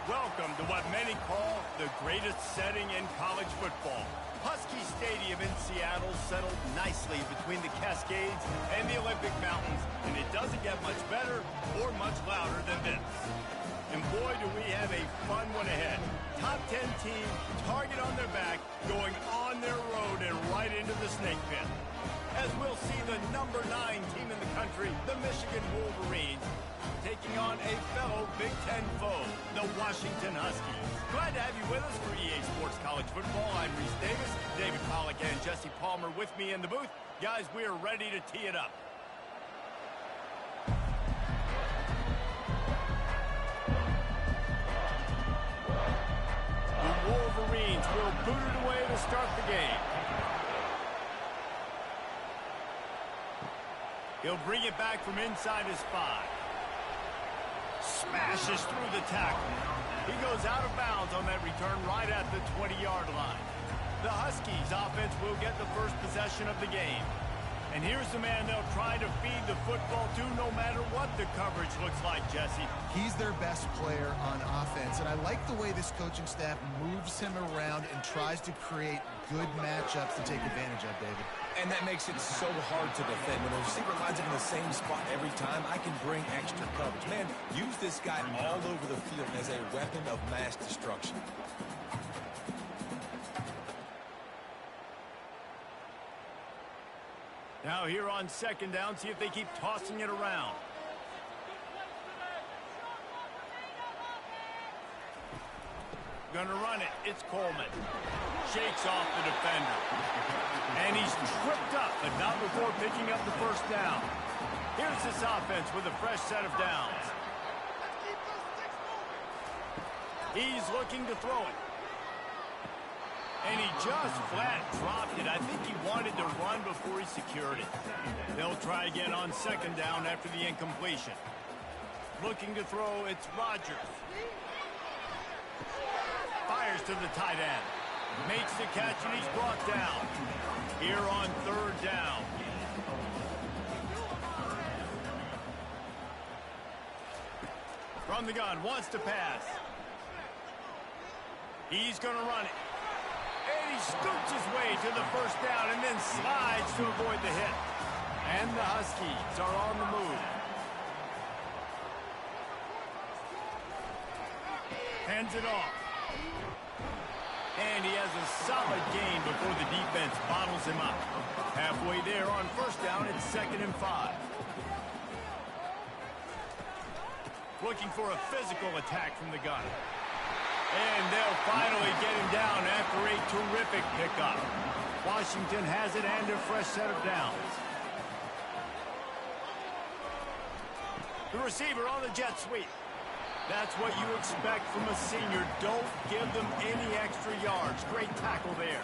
Welcome to what many call the greatest setting in college football. Husky Stadium in Seattle settled nicely between the Cascades and the Olympic Mountains, and it doesn't get much better or much louder than this. And boy, do we have a fun one ahead. Top 10 team, target on their back, going on their road and right into the snake pit. As we'll see the number 9 team in the country, the Michigan Wolverines, taking on a fellow Big Ten foe, the Washington Huskies. Glad to have you with us for EA Sports College Football. I'm Reese Davis, David Pollack, and Jesse Palmer with me in the booth. Guys, we are ready to tee it up. The Wolverines will boot it away to start the game. He'll bring it back from inside his 5. Smashes through the tackle. He goes out of bounds on that return right at the 20-yard line. The Huskies offense will get the first possession of the game. And here's the man they'll try to feed the football to no matter what the coverage looks like, Jesse. He's their best player on offense, and I like the way this coaching staff moves him around and tries to create good matchups to take advantage of, David. And that makes it so hard to defend. When the receiver lines up in the same spot every time, I can bring extra coverage. Man, use this guy all over the field as a weapon of mass destruction. Now here on second down, see if they keep tossing it around. Gonna run it. It's Coleman. Shakes off the defender. And he's tripped up, but not before picking up the first down. Here's this offense with a fresh set of downs. He's looking to throw it. And he just flat dropped it. I think he wanted to run before he secured it. They'll try again on second down after the incompletion. Looking to throw, it's Rodgers. Fires to the tight end. Makes the catch, and he's brought down. Here on third down. From the gun, wants to pass. He's going to run it. And he scoots his way to the first down and then slides to avoid the hit. And the Huskies are on the move. Hands it off. And he has a solid gain before the defense bottles him up. Halfway there on first down, it's 2nd and 5. Looking for a physical attack from the gun. And they'll finally get him down after a terrific pickup. Washington has it and a fresh set of downs. The receiver on the jet sweep. That's what you expect from a senior. Don't give them any extra yards. Great tackle there.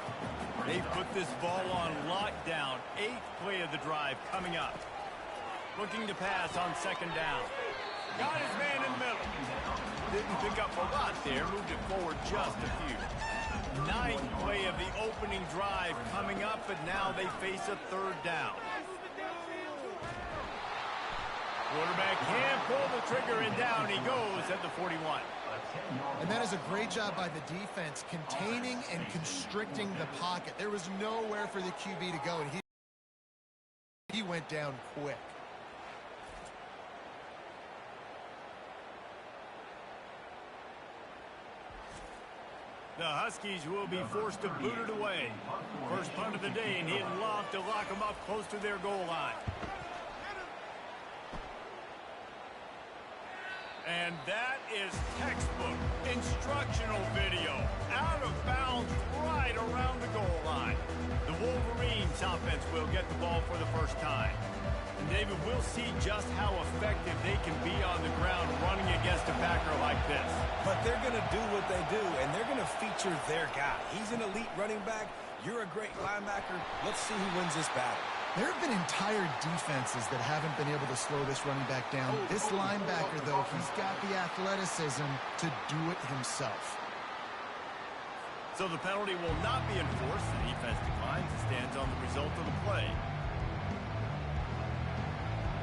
They've put this ball on lockdown. 8th play of the drive coming up. Looking to pass on second down. Got his man in the middle. Didn't pick up a lot there. Moved it forward just a few. 9th play of the opening drive coming up, but now they face a third down. Quarterback can't pull the trigger, and down he goes at the 41. And that is a great job by the defense, containing and constricting the pocket. There was nowhere for the QB to go, and he went down quick. The Huskies will be forced to boot it away. First punt of the day, and he'd love to lock them up close to their goal line. And that is textbook instructional video. Out of bounds right around the goal line. The Wolverines offense will get the ball for the first time. And David, we'll see just how effective they can be on the ground running against a backer like this. But they're going to do what they do, and they're going to feature their guy. He's an elite running back. You're a great linebacker. Let's see who wins this battle. There have been entire defenses that haven't been able to slow this running back down. This linebacker, though, he's got the athleticism to do it himself. So the penalty will not be enforced. The defense declines and stands on the result of the play.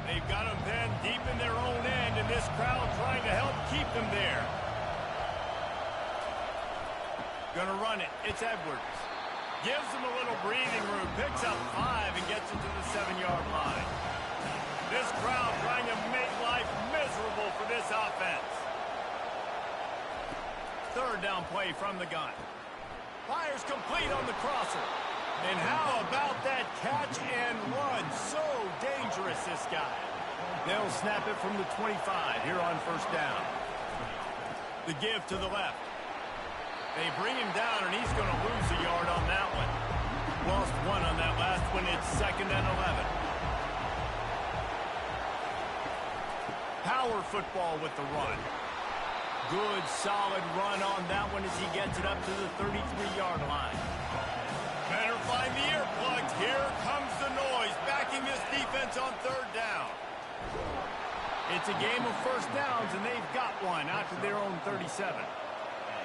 They've got them pinned deep in their own end, and this crowd trying to help keep them there. Gonna run it. It's Edwards. Gives him a little breathing room. Picks up 5 and gets it to the 7-yard line. This crowd trying to make life miserable for this offense. Third down play from the gun. Fires complete on the crosser. And how about that catch and run? So dangerous, this guy. They'll snap it from the 25 here on first down. The give to the left. They bring him down, and he's going to lose a yard on that one. Lost 1 on that last one. It's 2nd and 11. Power football with the run. Good, solid run on that one as he gets it up to the 33-yard line. Better find the earplugs. Here comes the noise, backing this defense on third down. It's a game of first downs, and they've got one out to their own 37.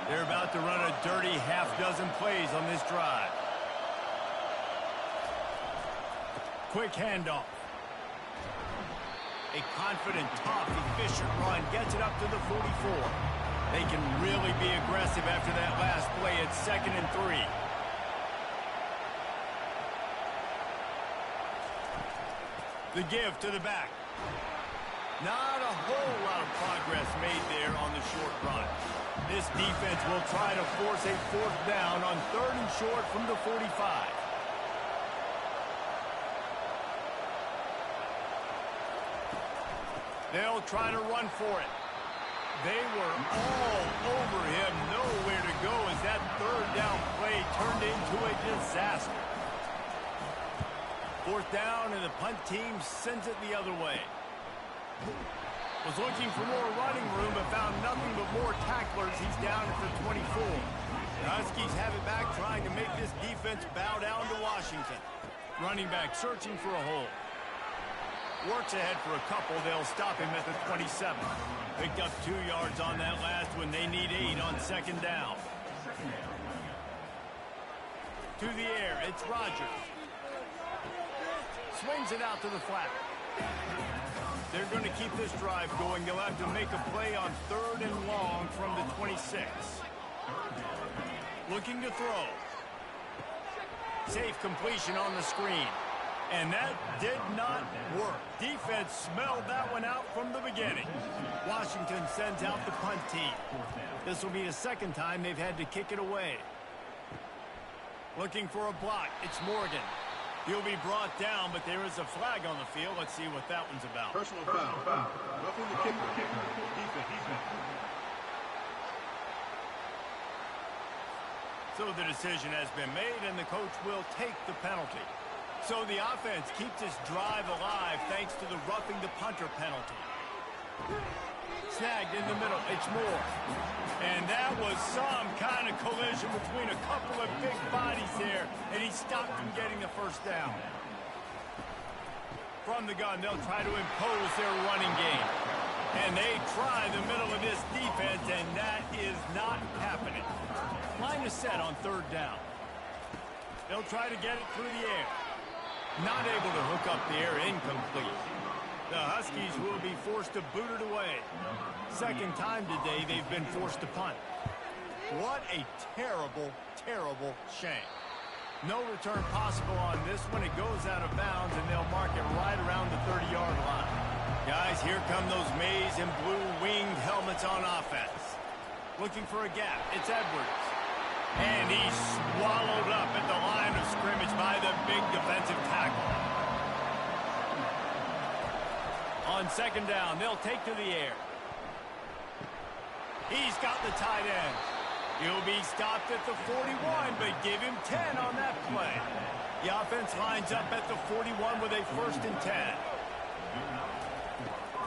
They're about to run a dirty half-dozen plays on this drive. Quick handoff. A confident, tough, efficient run gets it up to the 44. They can really be aggressive after that last play. It's 2nd and 3. The give to the back. Not a whole lot of progress made there on the short run. This defense will try to force a 4th down on 3rd and short from the 45. They'll try to run for it. They were all over him, nowhere to go as that 3rd down play turned into a disaster. 4th down, and the punt team sends it the other way. Was looking for more running room, but found nothing but more tacklers. He's down at the 24. The Huskies have it back, trying to make this defense bow down to Washington. Running back searching for a hole. Works ahead for a couple. They'll stop him at the 27. Picked up 2 yards on that last one. They need 8 on 2nd down. To the air, it's Rodgers. Swings it out to the flat. They're going to keep this drive going. They'll have to make a play on 3rd and long from the 26. Looking to throw. Safe completion on the screen. And that did not work. Defense smelled that one out from the beginning. Washington sends out the punt team. This will be the 2nd time they've had to kick it away. Looking for a block. It's Morgan. He'll be brought down, but there is a flag on the field. Let's see what that one's about. Personal foul. Roughing the kicker. Defense. So the decision has been made, and the coach will take the penalty. So the offense keeps this drive alive thanks to the roughing the punter penalty. Snagged in the middle. It's Moore. And that was some kind of collision between a couple of big bodies there, and he stopped from getting the 1st down. From the gun, they'll try to impose their running game. And they try the middle of this defense, and that is not happening. Line is set on 3rd down. They'll try to get it through the air. Not able to hook up the air, incomplete. The Huskies will be forced to boot it away. 2nd time today they've been forced to punt. What a terrible, terrible shame. No return possible on this one. It goes out of bounds, and they'll mark it right around the 30-yard line. Guys, here come those maize and blue winged helmets on offense. Looking for a gap. It's Edwards. And he's swallowed up at the line of scrimmage by the big defensive tackle. On 2nd down, they'll take to the air. He's got the tight end. He'll be stopped at the 41, but give him 10 on that play. The offense lines up at the 41 with a 1st and 10.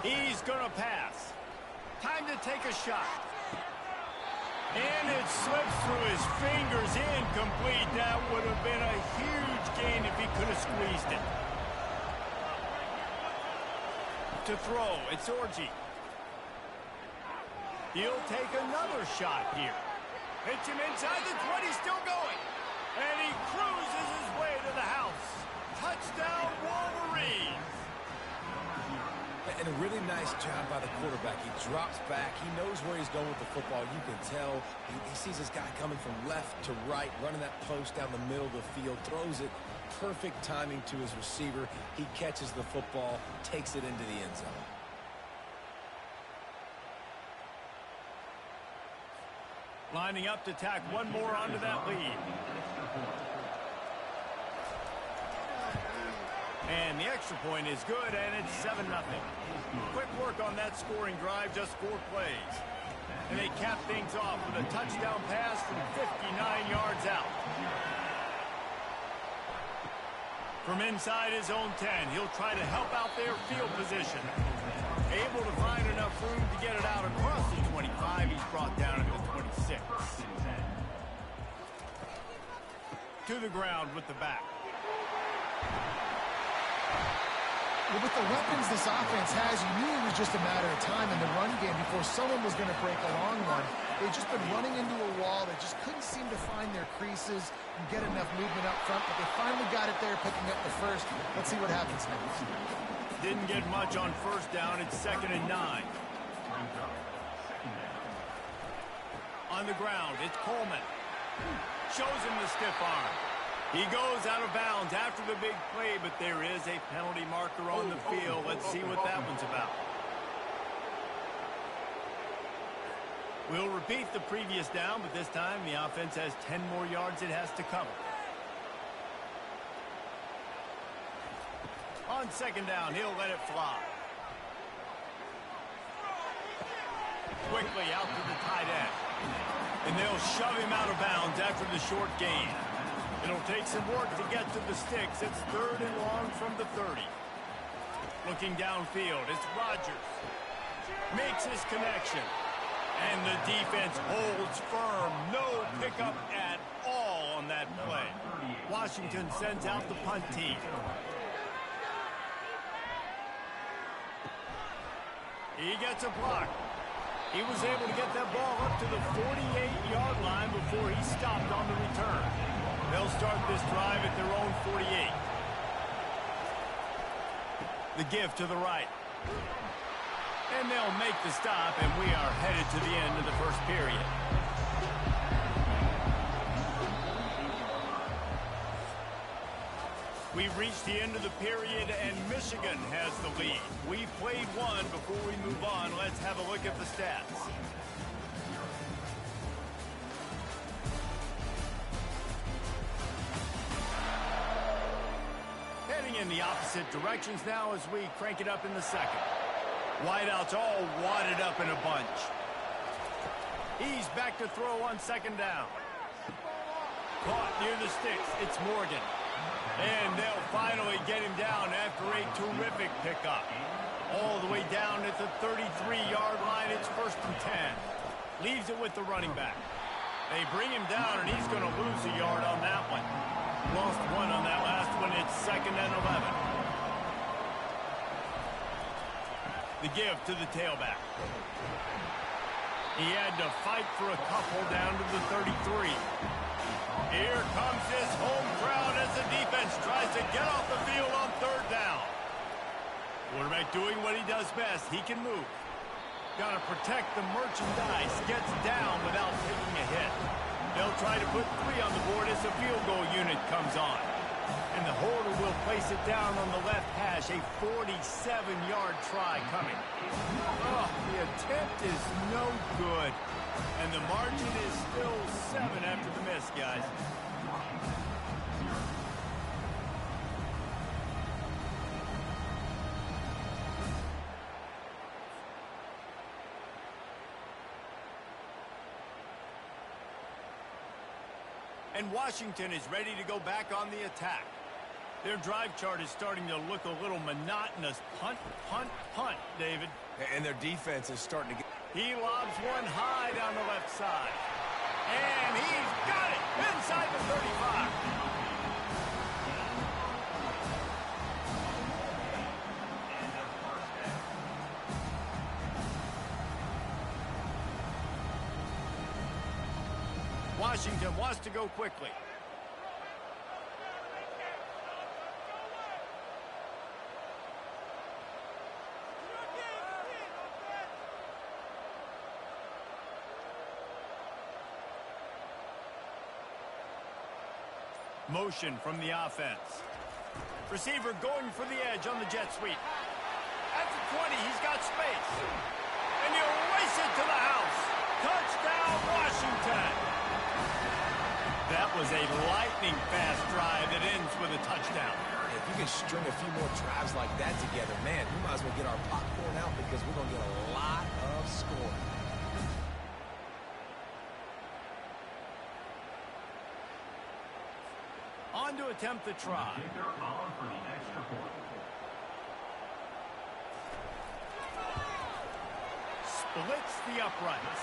He's going to pass. Time to take a shot. And it slips through his fingers, incomplete. That would have been a huge gain if he could have squeezed it. To throw, it's Orji. He'll take another shot here. Hits him inside the 20, still going. And he cruises his way to the house. Touchdown, Wolverines. And a really nice job by the quarterback. He drops back. He knows where he's going with the football. You can tell. He sees this guy coming from left to right, running that post down the middle of the field, throws it. Perfect timing to his receiver. He catches the football, takes it into the end zone. Lining up to tack one more onto that lead. And the extra point is good, and it's 7-0. Quick work on that scoring drive, just 4 plays. And they cap things off with a touchdown pass from 59 yards out. From inside his own 10, he'll try to help out their field position. Able to find enough room to get it out across the 25. He's brought down at the 26. To the ground with the back. Well, with the weapons this offense has, you knew it was just a matter of time in the run game before someone was going to break a long one. They've just been running into a wall. They just couldn't seem to find their creases and get enough movement up front, but they finally got it there, picking up the first. Let's see what happens next. Didn't get much on first down. It's 2nd and 9. On the ground, it's Coleman. Shows him the stiff arm. He goes out of bounds after the big play, but there is a penalty marker on the field. Let's see what that one's about. We'll repeat the previous down, but this time the offense has 10 more yards it has to cover. On 2nd down, he'll let it fly. Quickly out to the tight end. And they'll shove him out of bounds after the short gain. It'll take some work to get to the sticks. It's 3rd and long from the 30. Looking downfield, it's Rodgers. Makes his connection. And the defense holds firm. No pickup at all on that play. Washington sends out the punt team. He gets a block. He was able to get that ball up to the 48-yard line before he stopped on the return. They'll start this drive at their own 48. The give to the right. And they'll make the stop, and we are headed to the end of the first period. We've reached the end of the period, and Michigan has the lead. We played one. Before we move on, let's have a look at the stats. Heading in the opposite directions now as we crank it up in the second. Wideouts all wadded up in a bunch. He's back to throw on 2nd down. Caught near the sticks. It's Morgan. And they'll finally get him down after a terrific pickup. All the way down at the 33-yard line. It's 1st and 10. Leaves it with the running back. They bring him down, and he's going to lose a yard on that one. Lost 1 on that last one. It's 2nd and 11. The give to the tailback. He had to fight for a couple down to the 33. Here comes this home crowd as the defense tries to get off the field on 3rd down. Quarterback doing what he does best. He can move. Got to protect the merchandise. Gets down without taking a hit. They'll try to put 3 on the board as the field goal unit comes on. And the holder will place it down on the left hash. A 47-yard try coming. Oh, the attempt is no good. And the margin is still 7 after the miss, guys. And Washington is ready to go back on the attack. Their drive chart is starting to look a little monotonous. Punt, punt, punt, David. And their defense is starting to get... He lobs one high down the left side. And he's got it inside the 35. Washington wants to go quickly. Motion from the offense. Receiver going for the edge on the jet sweep. At the 20, he's got space. And he'll race it to the house. Touchdown, Washington. That was a lightning-fast drive that ends with a touchdown. If you can string a few more drives like that together, man, we might as well get our popcorn out because we're going to get a lot of scoring. On to attempt the try. Splits the uprights.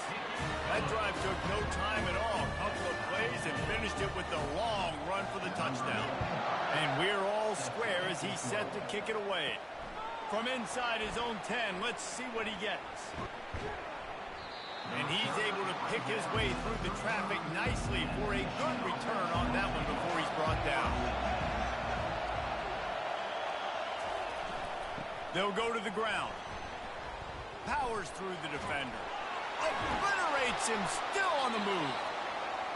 That drive took no time at all. A couple of plays and finished it with the long run for the touchdown. And we're all square as he's set to kick it away. From inside his own 10, let's see what he gets. And he's able to pick his way through the traffic nicely for a good return on that one before he's brought down. They'll go to the ground. Powers through the defender. Obliterates him, still on the move.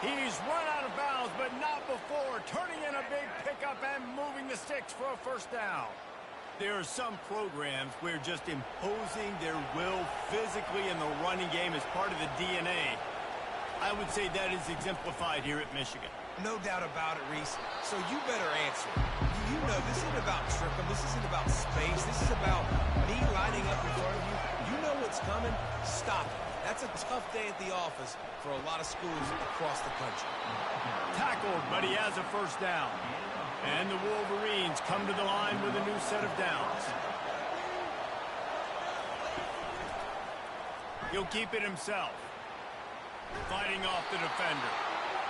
He's run out of bounds, but not before turning in a big pickup and moving the sticks for a first down. There are some programs where just imposing their will physically in the running game is part of the DNA. I would say that is exemplified here at Michigan. No doubt about it, Reese. So you better answer. You know this isn't about tricking. This isn't about space. This is about me lining up in front of you. You know what's coming. Stop it. That's a tough day at the office for a lot of schools across the country. Tackled, but he has a first down. And the Wolverines come to the line with a new set of downs. He'll keep it himself. Fighting off the defender.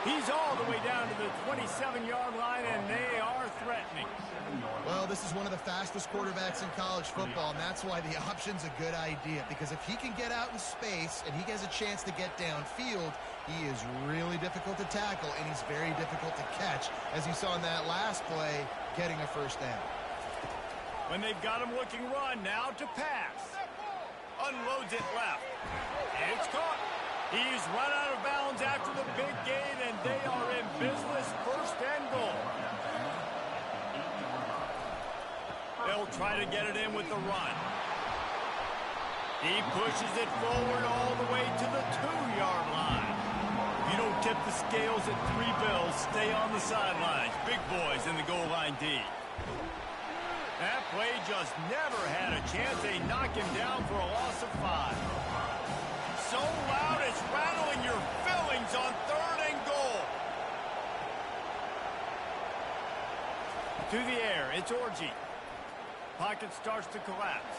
He's all the way down to the 27-yard line, and they are threatening. Well, this is one of the fastest quarterbacks in college football, and that's why the option's a good idea. Because if he can get out in space and he has a chance to get downfield, he is really difficult to tackle, and he's very difficult to catch, as you saw in that last play, getting a first down. When they've got him looking run, now to pass. Unloads it left. And it's caught. He's run out of bounds after the big gain, and they are in business, first and goal. They'll try to get it in with the run. He pushes it forward all the way to the 2-yard line. If you don't tip the scales at 3 bills, stay on the sidelines. Big boys in the goal line D. That play just never had a chance. They knock him down for a loss of 5. So loud it's rattling your fillings on 3rd and goal. To the air, it's Orji. Pocket starts to collapse.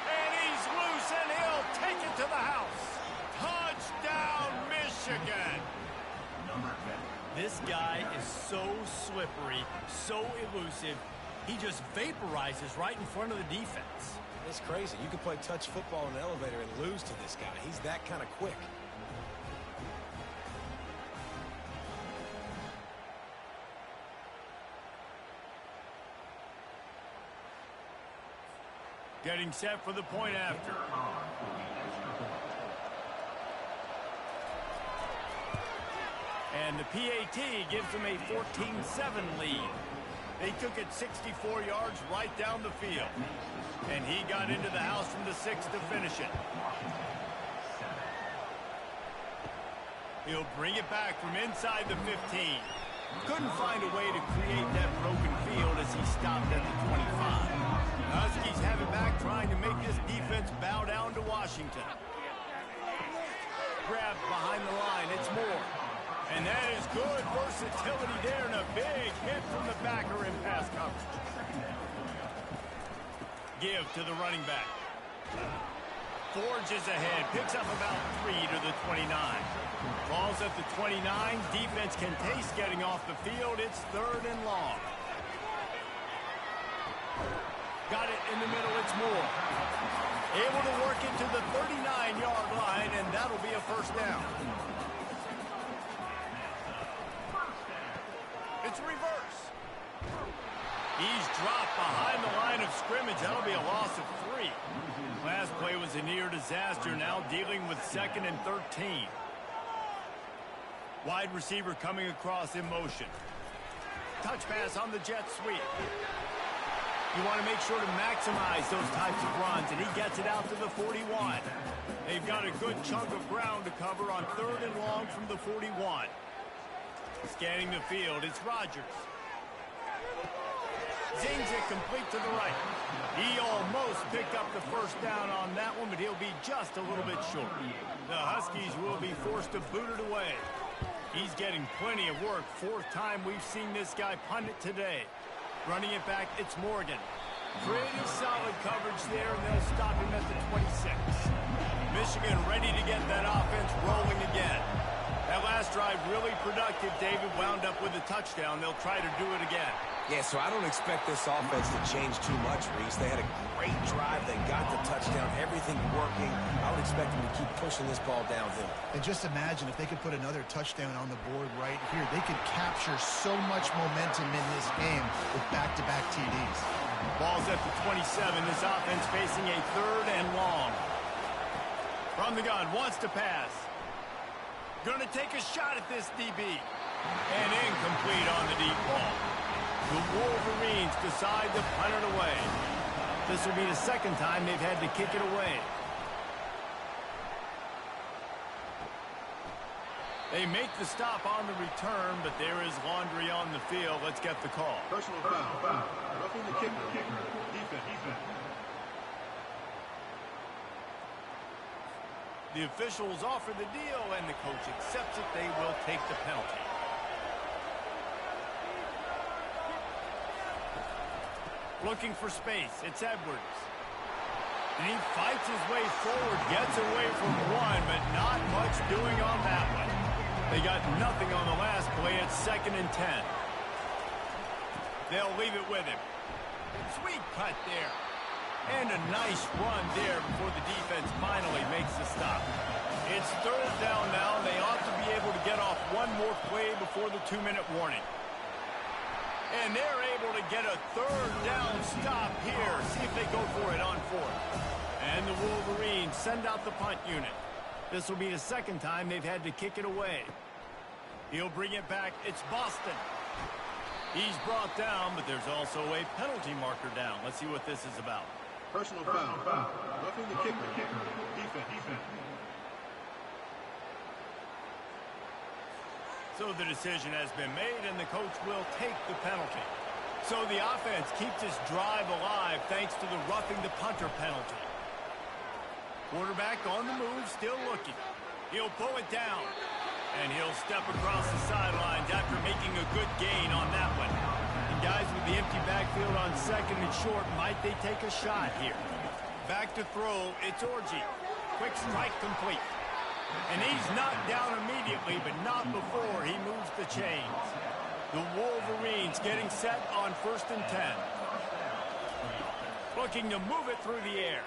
And he's loose, and he'll take it to the house. Touchdown, Michigan. This guy is so slippery, so elusive. He just vaporizes right in front of the defense. It's crazy. You can play touch football in an elevator and lose to this guy. He's that kind of quick. Getting set for the point after. And the PAT gives them a 14-7 lead. They took it 64 yards right down the field. And he got into the house from the 6 to finish it. He'll bring it back from inside the 15. Couldn't find a way to create that broken field as he stopped at the 25. Huskies have it back, trying to make this defense bow down to Washington. Grabbed behind the line, it's Moore. And that is good versatility there, and a big hit from the backer in pass coverage. Give to the running back. Forges ahead, picks up about 3 to the 29. Balls at the 29, defense can taste getting off the field. It's 3rd and long. Got it in the middle, it's Moore. Able to work it to the 39-yard line, and that'll be a first down. It's reverse. He's dropped behind the line of scrimmage. That'll be a loss of 3. Last play was a near disaster, now dealing with 2nd and 13. Wide receiver coming across in motion. Touch pass on the jet sweep. You want to make sure to maximize those types of runs, and he gets it out to the 41. They've got a good chunk of ground to cover on 3rd and long from the 41. Scanning the field, it's Rodgers. Zings it complete to the right. He almost picked up the first down on that one, but he'll be just a little bit short. The Huskies will be forced to boot it away. He's getting plenty of work. 4th time we've seen this guy punt it today. Running it back, it's Morgan. Pretty solid coverage there, and they'll stop him at the 26. Michigan ready to get that offense rolling again. That last drive really productive. David wound up with a touchdown. They'll try to do it again. Yeah, so I don't expect this offense to change too much, Reese. They had a great drive. They got the touchdown. Everything working. I would expect them to keep pushing this ball downhill. And just imagine if they could put another touchdown on the board right here. They could capture so much momentum in this game with back-to-back TDs. Ball's at the 27. This offense facing a 3rd and long. From the gun, wants to pass. Gonna take a shot at this DB. And incomplete on the deep ball. The Wolverines decide to punt it away. This will be the 2nd time they've had to kick it away. They make the stop on the return, but there is laundry on the field. Let's get the call. Personal foul. Roughing the kicker. Defense. The officials offer the deal, and the coach accepts it. They will take the penalty. Looking for space. It's Edwards. And he fights his way forward, gets away from one, but not much doing on that one. They got nothing on the last play. It's 2nd and 10. They'll leave it with him. Sweet cut there. And a nice run there before the defense finally makes the stop. It's 3rd down now. They ought to be able to get off one more play before the 2-minute warning. And they're able to get a 3rd down stop here. See if they go for it on 4th. And the Wolverines send out the punt unit. This will be the 2nd time they've had to kick it away. He'll bring it back. It's Boston. He's brought down, but there's also a penalty marker down. Let's see what this is about. Personal foul. Roughing the kicker. Defense. So the decision has been made, and the coach will take the penalty. So the offense keeps this drive alive thanks to the roughing the punter penalty. Quarterback on the move, still looking. He'll pull it down, and he'll step across the sidelines after making a good gain on that one. And guys with the empty backfield on 2nd and short, might they take a shot here? Back to throw, it's Orji. Quick strike complete. And he's knocked down immediately, but not before he moves the chains. The Wolverines getting set on 1st and 10. Looking to move it through the air.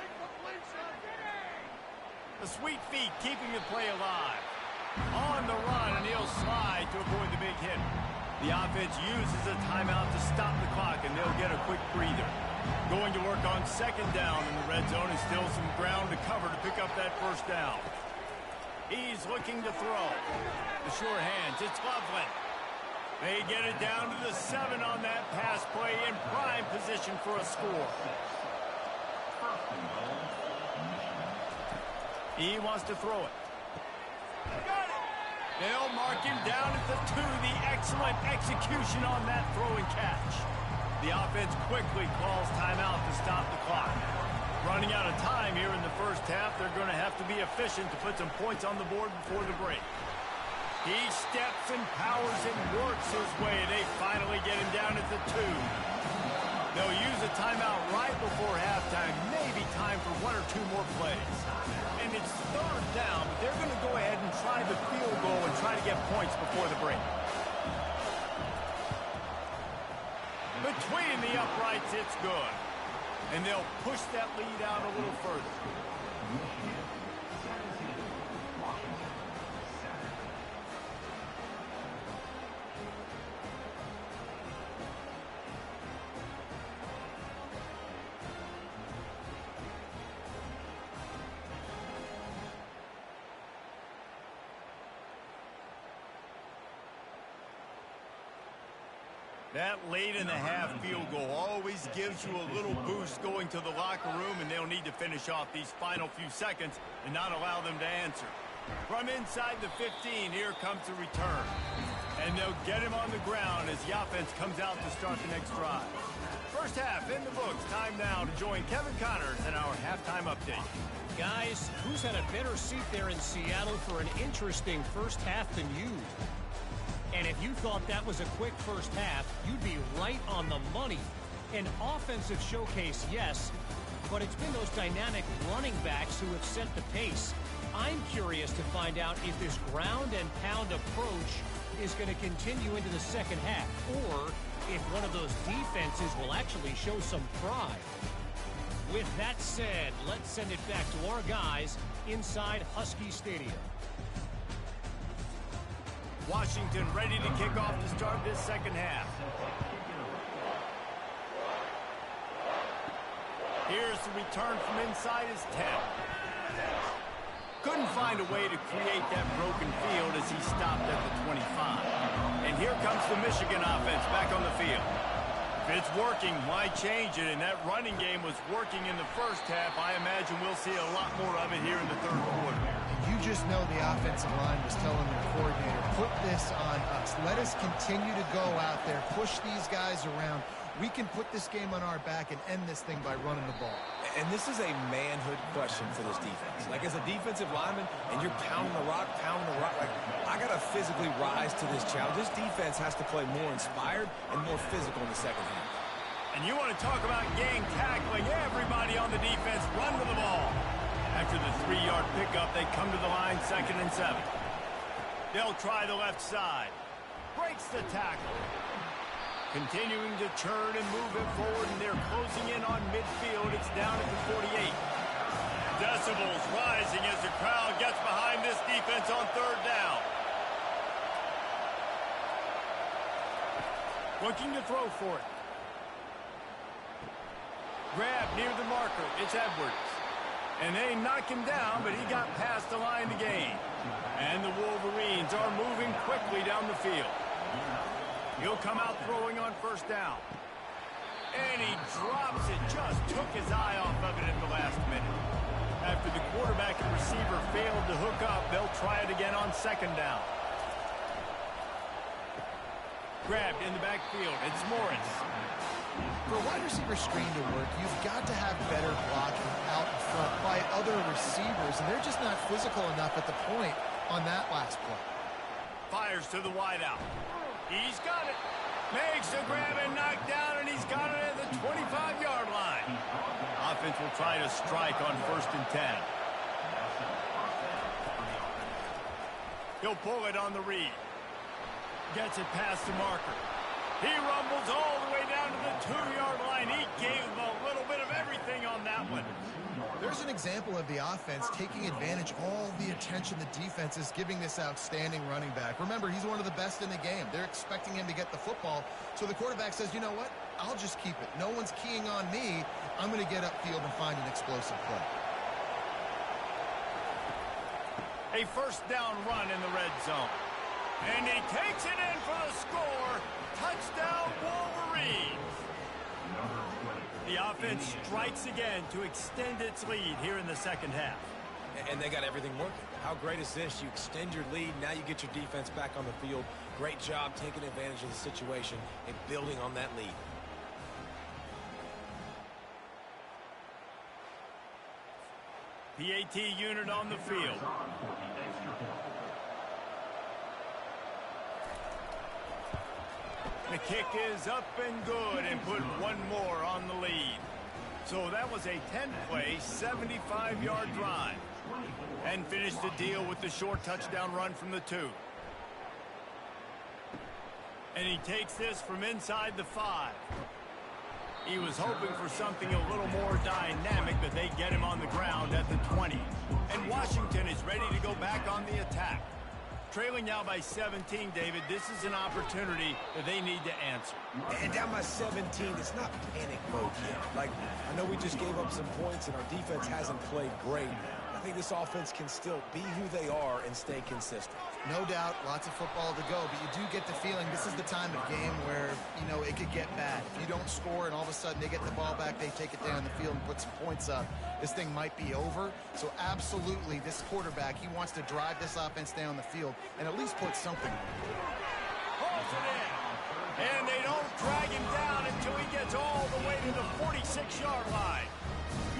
The sweet feet keeping the play alive. On the run, and he'll slide to avoid the big hit. The offense uses a timeout to stop the clock, and they'll get a quick breather. Going to work on 2nd down in the red zone, and still some ground to cover to pick up that 1st down. He's looking to throw. The sure hands, it's Loveland. They get it down to the 7 on that pass play, in prime position for a score. He wants to throw it. They'll mark him down at the 2. The excellent execution on that throw and catch. The offense quickly calls timeout to stop the clock. Running out of time here in the 1st half, they're going to have to be efficient to put some points on the board before the break. He steps and powers and works his way. They finally get him down at the 2. They'll use a timeout right before halftime. Maybe time for 1 or 2 more plays. And it's 3rd down, but they're going to go ahead and try the field goal and try to get points before the break. Between the uprights, it's good. And they'll push that lead out a little further. That late in the half field goal always gives you a little boost going to the locker room, and they'll need to finish off these final few seconds and not allow them to answer. From inside the 15, here comes the return. And they'll get him on the ground as the offense comes out to start the next drive. First half in the books. Time now to join Kevin Connors in our halftime update. Guys, who's had a better seat there in Seattle for an interesting first half than you? And if you thought that was a quick first half, you'd be right on the money. An offensive showcase, yes, but it's been those dynamic running backs who have set the pace. I'm curious to find out if this ground and pound approach is going to continue into the second half, or if one of those defenses will actually show some pride. With that said, let's send it back to our guys inside Husky Stadium. Washington ready to kick off to start this second half. Here's the return from inside his 10. Couldn't find a way to create that broken field as he stopped at the 25. And here comes the Michigan offense back on the field. If it's working, why change it? And that running game was working in the first half. I imagine we'll see a lot more of it here in the third quarter. You just know the offensive line was telling their coordinator, put this on us. Let us continue to go out there, push these guys around. We can put this game on our back and end this thing by running the ball. And this is a manhood question for this defense. Like, as a defensive lineman, and you're pounding the rock, like, I got to physically rise to this challenge. This defense has to play more inspired and more physical in the second half. And you want to talk about gang tackling, everybody on the defense run with the ball. After the 3-yard pickup, they come to the line, 2nd and 7. They'll try the left side. Breaks the tackle. Continuing to churn and move it forward, and they're closing in on midfield. It's down at the 48. Decibels rising as the crowd gets behind this defense on 3rd down. Looking to throw for it. Grab near the marker. It's Edwards. And they knock him down, but he got past the line to gain. And the Wolverines are moving quickly down the field. He'll come out throwing on 1st down. And he drops it. Just took his eye off of it in the last minute. After the quarterback and receiver failed to hook up, they'll try it again on 2nd down. Grabbed in the backfield. It's Morris. For a wide receiver screen to work, you've got to have better blocking out in front by other receivers, and they're just not physical enough at the point on that last play. Fires to the wideout. He's got it. Makes the grab and knock down, and he's got it at the 25-yard line. Offense will try to strike on 1st and 10. He'll pull it on the read. Gets it past the marker. He rumbles all the way down to the 2-yard line. He gave him a little bit of everything on that one. There's an example of the offense taking advantage of all the attention the defense is giving this outstanding running back. Remember, he's one of the best in the game. They're expecting him to get the football. So the quarterback says, you know what? I'll just keep it. No one's keying on me. I'm going to get upfield and find an explosive play. A 1st down run in the red zone. And he takes it in for the score. Touchdown, Wolverines. The offense strikes again to extend its lead here in the second half. And they got everything working. How great is this? You extend your lead. Now you get your defense back on the field. Great job taking advantage of the situation and building on that lead. PAT unit on the field. The kick is up and good and put one more on the lead. So that was a 10-play, 75-yard drive. And finished the deal with the short touchdown run from the 2. And he takes this from inside the 5. He was hoping for something a little more dynamic, but they get him on the ground at the 20. And Washington is ready to go back on the attack. Trailing now by 17, David, this is an opportunity that they need to answer. And down by 17, it's not panic mode yet. Like, I know we just gave up some points and our defense hasn't played great. I think this offense can still be who they are and stay consistent. No doubt, lots of football to go, but you do get the feeling this is the time of game where, you know, it could get bad. If you don't score and all of a sudden they get the ball back, they take it down the field and put some points up, this thing might be over. So absolutely, this quarterback, he wants to drive this offense down the field and at least put something. Pulls it in, and they don't drag him down until he gets all the way to the 46-yard line.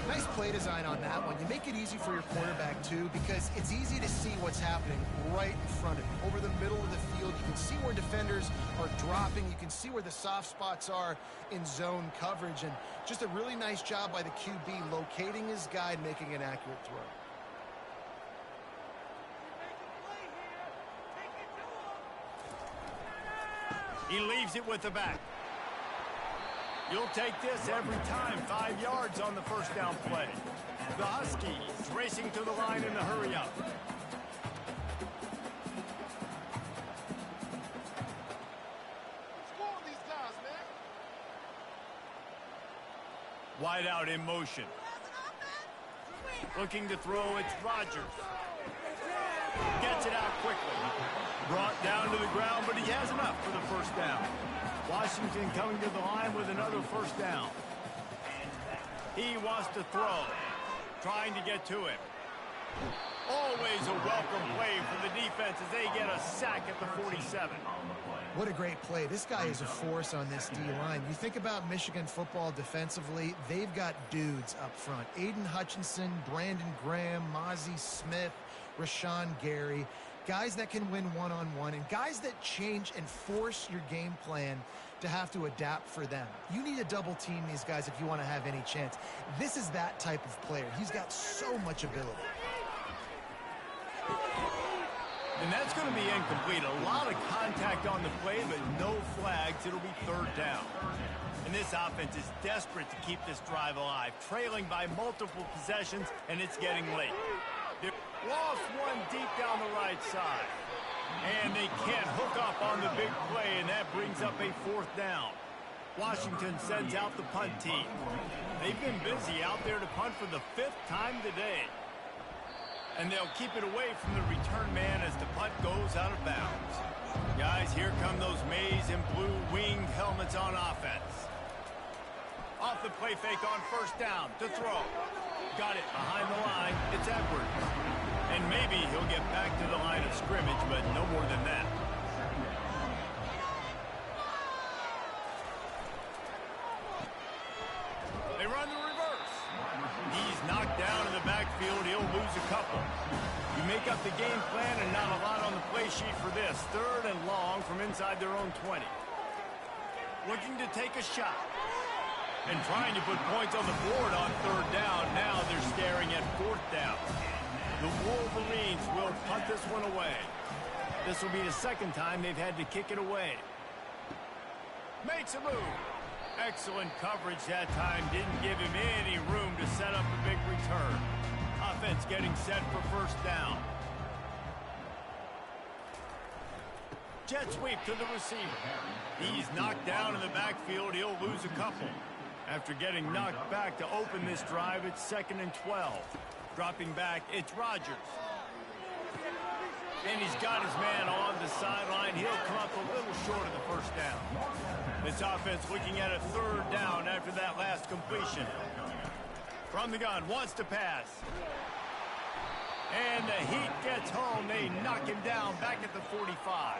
Nice play design on that one. You make it easy for your quarterback, too, because it's easy to see what's happening right in front of you. Over the middle of the field, you can see where defenders are dropping. You can see where the soft spots are in zone coverage. And just a really nice job by the QB locating his guy and making an accurate throw. He leaves it with the back. You'll take this every time. 5 yards on the first down play. The Huskies racing to the line in a hurry-up. Wide out in motion. Looking to throw, it's Rodgers. Gets it out quickly. Brought down to the ground, but he has enough for the first down. Washington coming to the line with another first down. He wants to throw. Trying to get to him. Always a welcome play for the defense as they get a sack at the 47. What a great play. This guy is a force on this D-line. You think about Michigan football defensively, they've got dudes up front. Aiden Hutchinson, Brandon Graham, Mozzie Smith, Rashawn Gary. Guys that can win one-on-one and guys that change and force your game plan to have to adapt for them. You need to double team these guys if you want to have any chance. This is that type of player. He's got so much ability. And that's going to be incomplete. A lot of contact on the play, but no flags. It'll be third down. And this offense is desperate to keep this drive alive, trailing by multiple possessions, and it's getting late. They're lost one deep down the right side. And they can't hook up on the big play, and that brings up a fourth down. Washington sends out the punt team. They've been busy out there to punt for the 5th time today. And they'll keep it away from the return man as the punt goes out of bounds. Guys, here come those maize and blue winged helmets on offense. Off the play fake on first down to throw. Got it behind the line. It's Edwards. And maybe he'll get back to the line of scrimmage, but no more than that. They run the reverse. He's knocked down in the backfield. He'll lose a couple. You make up the game plan and not a lot on the play sheet for this. 3rd and long from inside their own 20. Looking to take a shot. And trying to put points on the board on 3rd down. Now they're staring at 4th down. The Wolverines will punt this one away. This will be the 2nd time they've had to kick it away. Makes a move. Excellent coverage that time. Didn't give him any room to set up a big return. Offense getting set for first down. Jet sweep to the receiver. He's knocked down in the backfield. He'll lose a couple. After getting knocked back to open this drive, it's 2nd and 12. Dropping back, it's Rodgers. And he's got his man on the sideline. He'll come up a little short of the first down. This offense looking at a 3rd down after that last completion. From the gun, wants to pass. And the heat gets home. They knock him down back at the 45.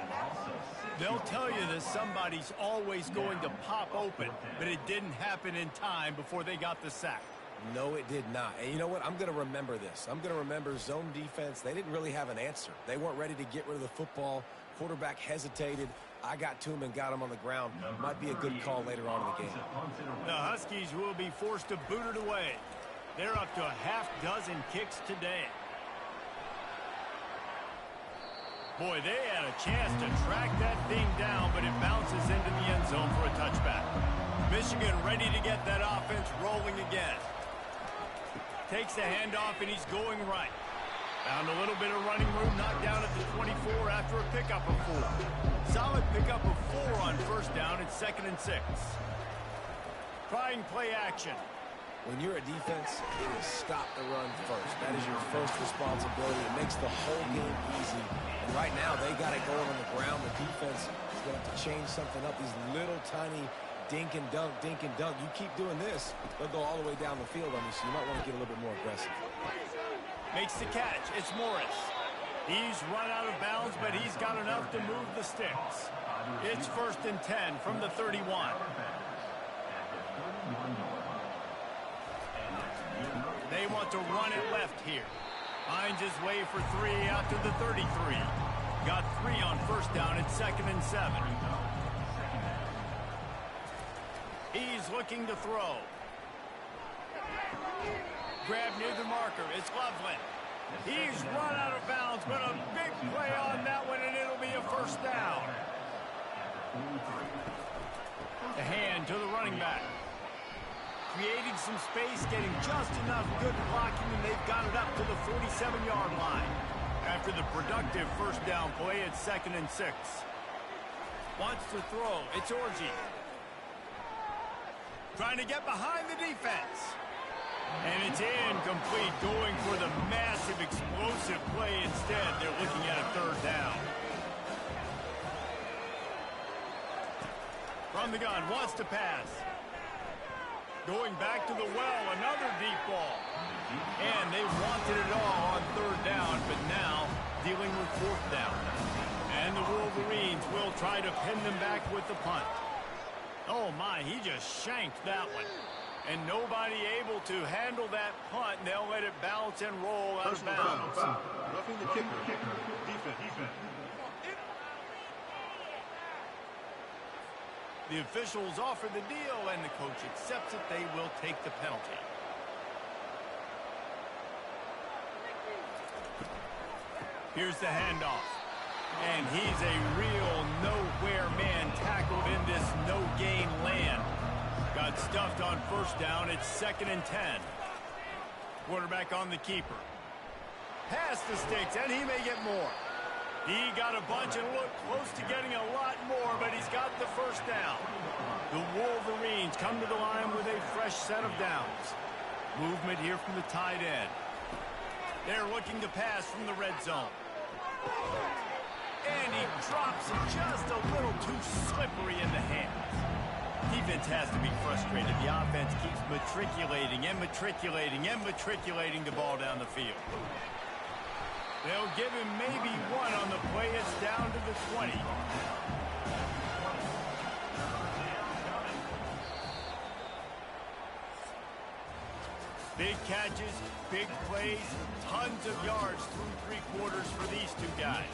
They'll tell you that somebody's always going to pop open, but it didn't happen in time before they got the sack. No, it did not. And you know what? I'm going to remember this. I'm going to remember zone defense. They didn't really have an answer. They weren't ready to get rid of the football. Quarterback hesitated. I got to him and got him on the ground. Might be a good call later on in the game. The Huskies will be forced to boot it away. They're up to a half-dozen kicks today. Boy, they had a chance to track that thing down, but it bounces into the end zone for a touchback. Michigan ready to get that offense rolling again. Takes the handoff, and he's going right. Found a little bit of running room, knocked down at the 24 after a pickup of 4. Solid pickup of 4 on first down. It's 2nd and 6. Trying play action. When you're a defense, it is stop the run first. That is your first responsibility. It makes the whole game easy. And right now, they got it going on the ground. The defense is going to have to change something up. These little tiny dink and dunk, dink and dunk. You keep doing this, they'll go all the way down the field on you, so you might want to get a little bit more aggressive. Makes the catch. It's Morris. He's run out of bounds, but he's got enough to move the sticks. It's 1st and 10 from the 31. They want to run it left here. Finds his way for 3 out to the 33. Got 3 on 1st down. It's 2nd and 7. He's looking to throw. Grab near the marker. It's Loveland. He's run out of bounds, but a big play on that one, and it'll be a 1st down. The hand to the running back. Creating some space, getting just enough good blocking, and they've got it up to the 47-yard line. After the productive 1st down play, it's 2nd and 6. Wants to throw. It's Orji. Trying to get behind the defense. And it's incomplete, going for the massive explosive play instead. They're looking at a 3rd down. From the gun, wants to pass. Going back to the well, another deep ball. And they wanted it all on 3rd down, but now dealing with 4th down. And the Wolverines will try to pin them back with the punt. Oh my, he just shanked that one. And nobody able to handle that punt, and they'll let it bounce and roll out of bounds. Roughing the kicker. Defense. The officials offer the deal, and the coach accepts it. They will take the penalty. Here's the handoff. And he's a real nowhere man tackled in this no-gain land. Got stuffed on 1st down. It's 2nd and 10. Quarterback on the keeper. Pass the sticks, and he may get more. He got a bunch and looked close to getting a lot more, but he's got the 1st down. The Wolverines come to the line with a fresh set of downs. Movement here from the tight end. They're looking to pass from the red zone. And he drops it just a little too slippery in the hands. Defense has to be frustrated. The offense keeps matriculating and matriculating and matriculating the ball down the field. They'll give him maybe 1 on the play. It's down to the 20. Big catches, big plays, tons of yards through 3 quarters for these 2 guys.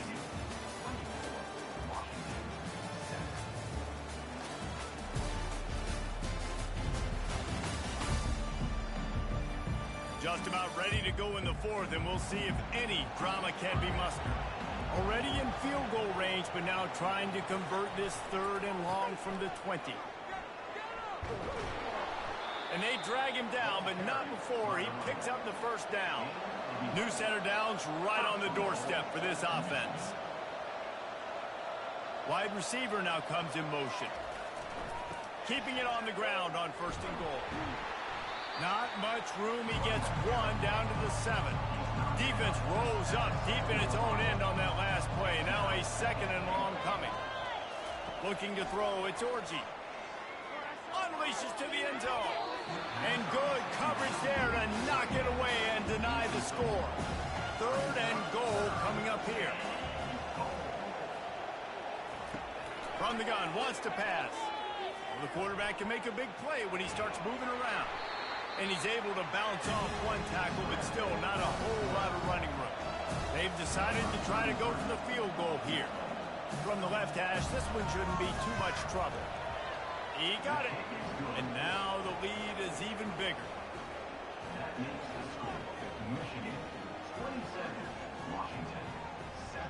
Just about ready to go in the 4th, and we'll see if any drama can be mustered. Already in field goal range, but now trying to convert this 3rd and long from the 20. And they drag him down, but not before he picks up the 1st down. New center downs right on the doorstep for this offense. Wide receiver now comes in motion. Keeping it on the ground on 1st and goal. Not much room. He gets 1 down to the 7. Defense rolls up deep in its own end on that last play. Now a 2nd and long coming. Looking to throw. It's Orji. Unleashes to the end zone. And good coverage there to knock it away and deny the score. 3rd and goal coming up here. From the gun. Wants to pass. Well, the quarterback can make a big play when he starts moving around. And he's able to bounce off 1 tackle, but still not a whole lot of running room. They've decided to try to go for the field goal here. From the left hash, this one shouldn't be too much trouble. He got it. And now the lead is even bigger. That makes the score. Michigan 27, Washington 7.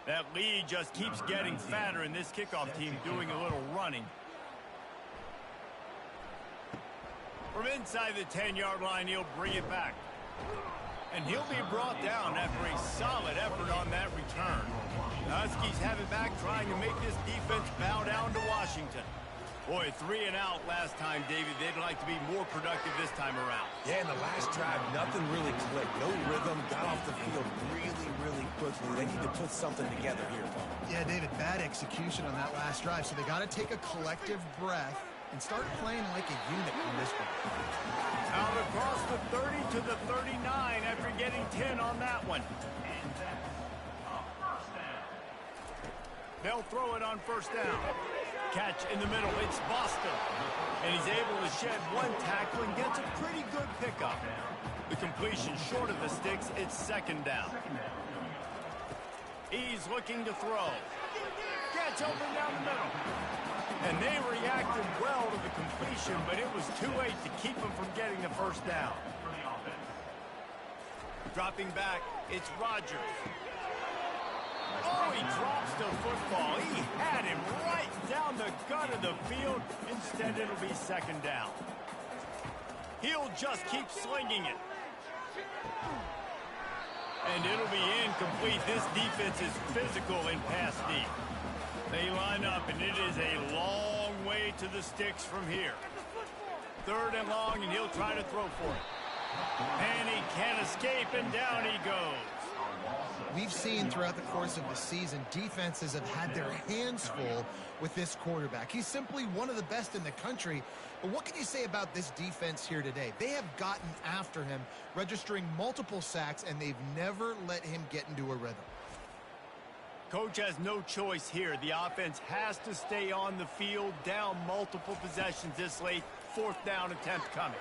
That lead just keeps getting fatter, and this kickoff team doing a little running. Inside the 10-yard line, he'll bring it back. And he'll be brought down after a solid effort on that return. The Huskies have it back, trying to make this defense bow down to Washington. Boy, 3 and out last time, David. They'd like to be more productive this time around. Yeah, in the last drive, nothing really clicked. No rhythm, got off the field really quickly. They need to put something together here, Paul. Yeah, David, bad execution on that last drive, so they got to take a collective breath and start playing like a unit from this one. Out across the 30 to the 39 after getting 10 on that one. They'll throw it on first down. Catch in the middle. It's Boston. And he's able to shed one tackle and gets a pretty good pickup. The completion short of the sticks. It's second down. He's looking to throw. Catch open down the middle. And they reacted well to the completion, but it was too late to keep him from getting the first down. Dropping back, it's Rodgers. Oh, he drops the football. He had him right down the gut of the field. Instead, it'll be second down. He'll just keep slinging it. And it'll be incomplete. This defense is physical in pass deep. They line up, and it is a long way to the sticks from here. Third and long, and he'll try to throw for it. And he can't escape, and down he goes. We've seen throughout the course of the season, defenses have had their hands full with this quarterback. He's simply one of the best in the country. But what can you say about this defense here today? They have gotten after him, registering multiple sacks, and they've never let him get into a rhythm. Coach has no choice here. The offense has to stay on the field, down multiple possessions this late. Fourth down attempt coming.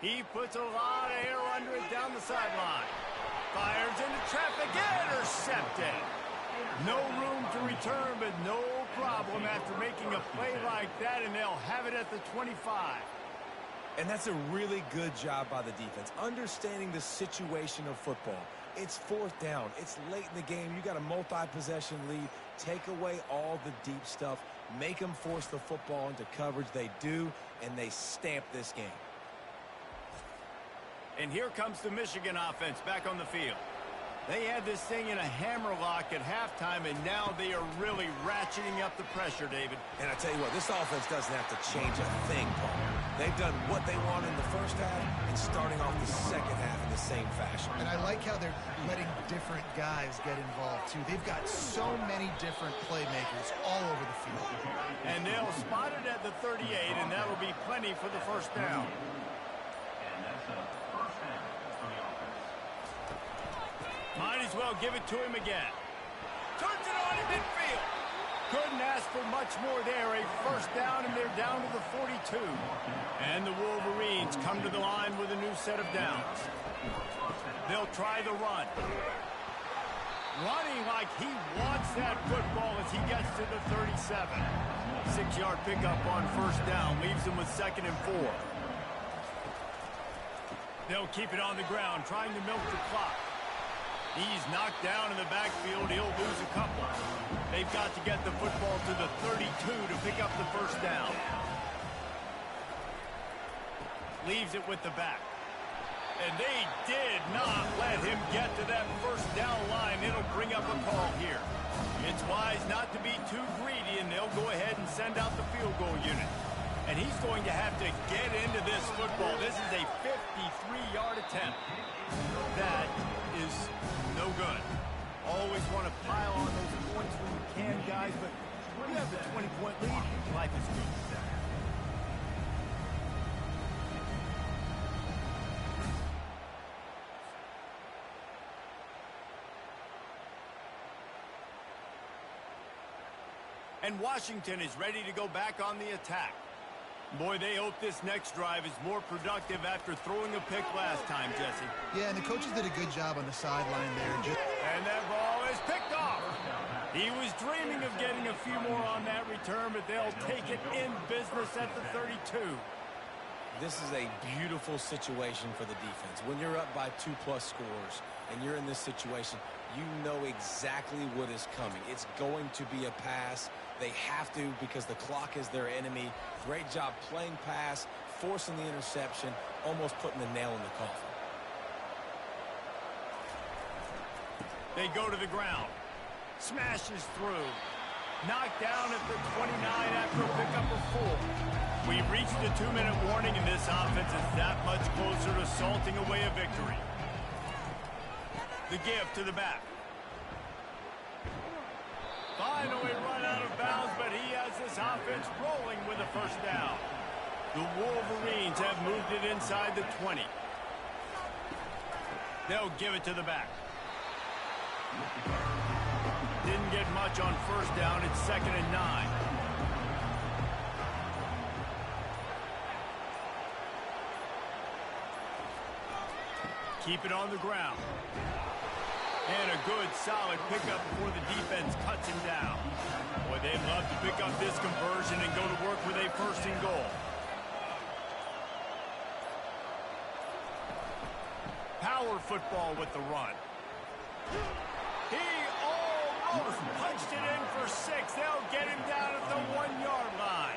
He puts a lot of air under it down the sideline. Fires into traffic, intercepted. No room to return, but no problem after making a play like that, and they'll have it at the 25. And that's a really good job by the defense, understanding the situation of football. It's fourth down. It's late in the game. You got a multi-possession lead. Take away all the deep stuff. Make them force the football into coverage. They do, and they stamp this game. And here comes the Michigan offense back on the field. They had this thing in a hammerlock at halftime, and now they are really ratcheting up the pressure, David. And I tell you what, this offense doesn't have to change a thing, Paul. They've done what they want in the first half and starting off the second half in the same fashion. And I like how they're letting different guys get involved, too. They've got so many different playmakers all over the field. And they'll spot it at the 38, and that'll be plenty for the first down. Might as well give it to him again. Turns it on in midfield. Couldn't ask for much more there. A first down, and they're down to the 42. And the Wolverines come to the line with a new set of downs. They'll try the run. Running like he wants that football as he gets to the 37. 6-yard pickup on first down. Leaves him with 2nd and 4. They'll keep it on the ground, trying to milk the clock. He's knocked down in the backfield. He'll lose a couple. They've got to get the football to the 32 to pick up the first down. Leaves it with the back. And they did not let him get to that first down line. It'll bring up a call here. It's wise not to be too greedy, and they'll go ahead and send out the field goal unit. And he's going to have to get into this football. This is a 53-yard attempt. That is no good. Always want to pile on those points when you can, guys, but when you have the 20-point lead, life is good. And Washington is ready to go back on the attack. Boy, they hope this next drive is more productive after throwing a pick last time, Jesse. Yeah, and the coaches did a good job on the sideline there. And that ball is picked off. He was dreaming of getting a few more on that return, but they'll take it in business at the 32. This is a beautiful situation for the defense. When you're up by 2+ scores and you're in this situation, you know exactly what is coming. It's going to be a pass. They have to because the clock is their enemy. Great job playing pass, forcing the interception, almost putting the nail in the coffin. They go to the ground. Smashes through. Knocked down at the 29 after a pickup of 4. We reached the 2-minute warning, and this offense is that much closer to salting away a victory. The give to the back. Finally run out of bounds, but he has this offense rolling with a first down. The Wolverines have moved it inside the 20. They'll give it to the back. Didn't get much on first down. It's 2nd and 9. Keep it on the ground. And a good, solid pickup before the defense cuts him down. Boy, they'd love to pick up this conversion and go to work with a 1st and goal. Power football with the run. He almost punched it in for 6. They'll get him down at the 1-yard line.